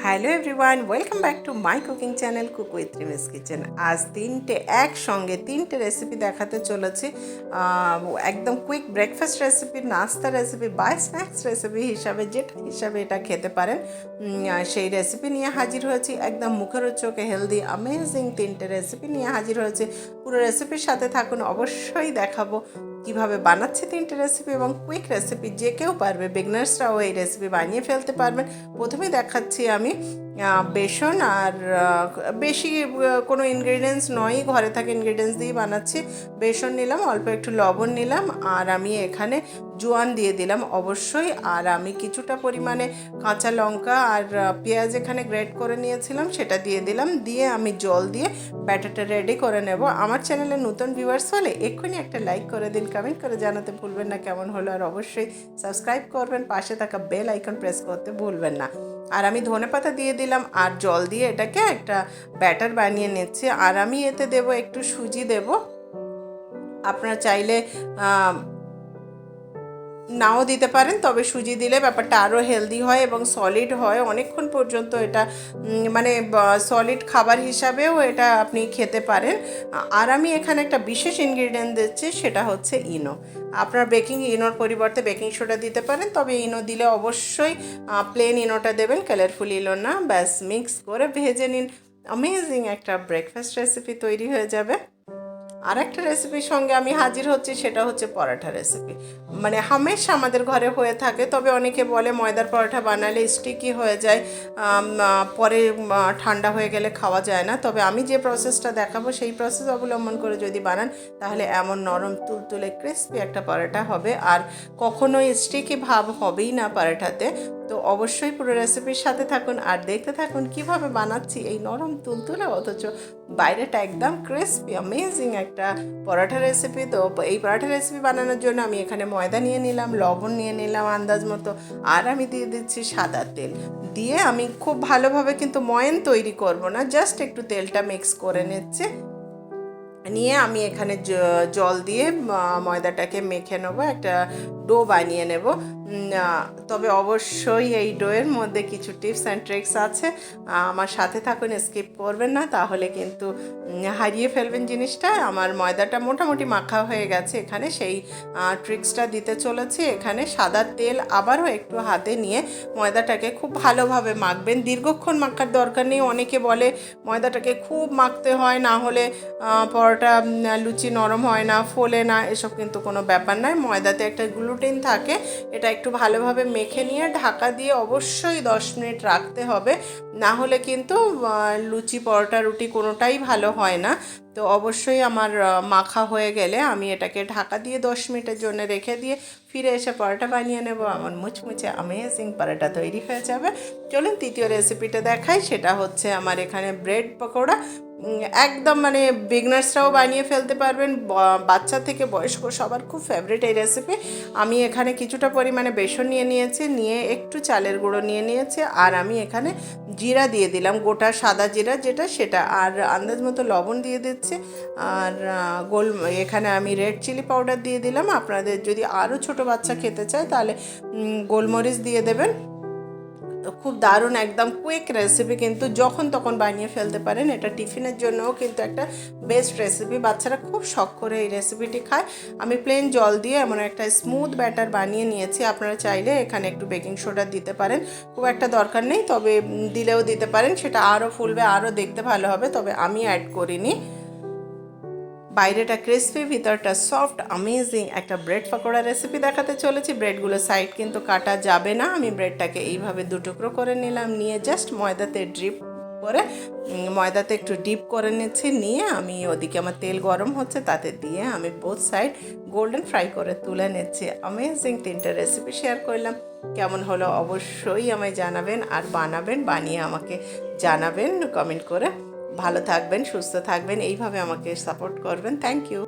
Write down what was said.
Hello everyone, welcome back to my cooking channel cook with রিমিস kitchen. আজ একসঙ্গে তিনটে recipe দেখাতে চলেছি। একদম কুইক ব্রেকফাস্ট রেসিপি, নাস্তা রেসিপি বা স্ন্যাক্স রেসিপি হিসাবে এটা খেতে পারেন। সেই রেসিপি নিয়ে হাজির হয়েছি। একদম মুখরোচক, হেলদি, অ্যামেজিং তিনটে রেসিপি নিয়ে হাজির হয়েছি। পুরো রেসিপির সাথে থাকুন, অবশ্যই দেখাবো কীভাবে বানাচ্ছি তিনটে রেসিপি এবং কুইক রেসিপি, যে কেউ পারবে, বিগনার্সরাও এই রেসিপি বানিয়ে ফেলতে পারবেন। প্রথমেই দেখাচ্ছি আমি বেসন আর বেশি কোনো ইনগ্রিডিয়েন্টস নয়, ঘরে থাকা ইনগ্রিডিয়েন্টস দিয়েই বানাচ্ছি। বেসন নিলাম, অল্প একটু লবণ নিলাম, আর আমি এখানে জোয়ান দিয়ে দিলাম অবশ্যই। আর আমি কিছুটা পরিমাণে কাঁচা লঙ্কা আর পেঁয়াজ এখানে গ্রেট করে নিয়েছিলাম, সেটা দিয়ে দিলাম। দিয়ে আমি জল দিয়ে ব্যাটারটা রেডি করে নেব। আমার চ্যানেলে নতুন ভিউয়ার্স হলে এক্ষুনি একটা লাইক করে দিন, কমেন্ট করে জানাতে ভুলবেন না কেমন হলো, আর অবশ্যই সাবস্ক্রাইব করবেন, পাশে থাকা বেল আইকন প্রেস করতে ভুলবেন না। আর আমি ধনেপাতা দিয়ে দিলাম আর জল দিয়ে এটাকে একটা ব্যাটার বানিয়ে নিচ্ছি। আর আমি এতে দেব একটু সুজি দেব। আপনারা চাইলে নাও দিতে পারেন, তবে সুজি দিলে ব্যাপারটা আরও হেলদি হয় এবং সলিড হয় অনেকক্ষণ পর্যন্ত। এটা মানে সলিড খাবার হিসাবেও এটা আপনি খেতে পারেন। আর আমি এখানে একটা বিশেষ ইনগ্রিডিয়েন্ট দিচ্ছি, সেটা হচ্ছে ইনো। আপনার ইনোর পরিবর্তে বেকিং সোডা দিতে পারেন, তবে ইনো দিলে অবশ্যই প্লেন ইনোটা দেবেন, কালারফুল ইনো না। ব্যাস মিক্স করে ভেজে নিন, অ্যামেজিং একটা ব্রেকফাস্ট রেসিপি তৈরি হয়ে যাবে। আর একটা রেসিপির সঙ্গে আমি হাজির হচ্ছি, সেটা হচ্ছে পরাঠা রেসিপি। মানে হামেশা আমাদের ঘরে হয়ে থাকে, তবে অনেকে বলে ময়দার পরোটা বানালে স্টিকি হয়ে যায়, পরে ঠান্ডা হয়ে গেলে খাওয়া যায় না। তবে আমি যে প্রসেসটা দেখাবো সেই প্রসেস অবলম্বন করে যদি বানান, তাহলে এমন নরম তুলতুলে ক্রিস্পি একটা পরোটা হবে, আর কখনোই স্টিকি ভাব হবেই না পরোটাতে। তো অবশ্যই পুরো রেসিপির সাথে থাকুন আর দেখতে থাকুন কিভাবে বানাচ্ছি এই নরম তুলতুলে অথচ বাইরেটা একদম ক্রিস্পি অ্যামেজিং একটা পরোটা রেসিপি। তো এই পরোটা রেসিপি বানানোর জন্য আমি এখানে ময়দা নিয়ে নিলাম, লবণ নিয়ে নিলাম আন্দাজ মতো, আর আমি দিয়ে দিচ্ছি সাদা তেল। দিয়ে আমি খুব ভালোভাবে কিন্তু ময়ান তৈরি করব না, জাস্ট একটু তেলটা মিক্স করে নিচ্ছি। নিয়ে আমি এখানে জল দিয়ে ময়দাটাকে মেখে নেবো, একটা ডো বানিয়ে নেব। তবে অবশ্যই এই ডোয়ের মধ্যে কিছু টিপস অ্যান্ড ট্রিক্স আছে, আমার সাথে থাকুন, স্কিপ করবেন না, তাহলে কিন্তু হারিয়ে ফেলবেন জিনিসটা। আমার ময়দাটা মোটামুটি মাখা হয়ে গেছে, এখানে সেই ট্রিক্সটা দিতে চলেছি। এখানে সাদা তেল আবারও একটু হাতে নিয়ে ময়দাটাকে খুব ভালোভাবে মাখবেন। দীর্ঘক্ষণ মাখার দরকার নেই, অনেকে বলে ময়দাটাকে খুব মাখতে হয়, না হলে পরোটা লুচি নরম হয় না, ফোলে না, এসব কিন্তু কোনো ব্যাপার নয়। ময়দাতে একটা গ্লুটেন থাকে, এটা একটু ভালোভাবে মেখে নিয়ে ঢাকা দিয়ে অবশ্যই 10 মিনিট রাখতে হবে, না হলে কিন্তু লুচি, পরোটা, রুটি কোনোটাই ভালো হয় না। তো অবশ্যই আমার মাখা হয়ে গেলে আমি এটাকে ঢাকা দিয়ে 10 মিনিটের জন্য রেখে দিয়ে ফিরে এসে পরোটা বানিয়ে নেব। আমার মুচমুচে অ্যামেজিং পরোটা তৈরি হয়ে যাবে। চলুন তৃতীয় রেসিপিটা দেখাই, সেটা হচ্ছে আমার এখানে ব্রেড পকোড়া। একদম মানে বিগনার্সরাও বানিয়ে ফেলতে পারবেন, বাচ্চা থেকে বয়স্ক সবার খুব ফেভারিট এই রেসিপি। আমি এখানে কিছুটা পরিমাণে বেসন নিয়ে একটু চালের গুঁড়ো নিয়ে নিয়েছি, আর আমি এখানে জিরা দিয়ে দিলাম, গোটা সাদা জিরা সেটা, আর আন্দাজ মতো লবণ দিয়ে দিচ্ছি। আর এখানে আমি রেড চিলি পাউডার দিয়ে দিলাম। আপনাদের যদি আরও ছোট বাচ্চা খেতে চায় তাহলে গোলমরিচ দিয়ে দেবেন। খুব দারুণ একদম কুইক রেসিপি, কিন্তু যখন তখন বানিয়ে ফেলতে পারেন। এটা টিফিনের জন্যও কিন্তু একটা বেস্ট রেসিপি, বাচ্চারা খুব শখ করে এই রেসিপিটি খায়। আমি প্লেন জল দিয়ে এমন একটা স্মুথ ব্যাটার বানিয়ে নিয়েছি। আপনারা চাইলে এখানে একটু বেকিং সোডা দিতে পারেন, খুব একটা দরকার নেই, তবে দিলেও দিতে পারেন, সেটা আরও ফুলবে, আরও দেখতে ভালো হবে, তবে আমি অ্যাড করিনি। বাইরেটা ক্রিসপি, ভিতরটা সফট, অ্যামেজিং একটা ব্রেড পকোড়া রেসিপি দেখাতে চলেছি। ব্রেডগুলো সাইড কিন্তু কাটা যাবে না। আমি ব্রেডটাকে এইভাবে দুটুকরো করে নিলাম, নিয়ে জাস্ট ময়দাতে একটু ডিপ করে নিচ্ছি। নিয়ে আমি ওদিকে আমার তেল গরম হচ্ছে, তাতে দিয়ে আমি বোথ সাইড গোল্ডেন ফ্রাই করে তুলে নিচ্ছি। অ্যামেজিং তিনটে রেসিপি শেয়ার করলাম, কেমন হলো অবশ্যই আমায় জানাবেন, আর বানিয়ে আমাকে জানাবেন কমেন্ট করে। ভালো থাকবেন, সুস্থ থাকবেন, এইভাবে আমাকে সাপোর্ট করবেন। Thank you.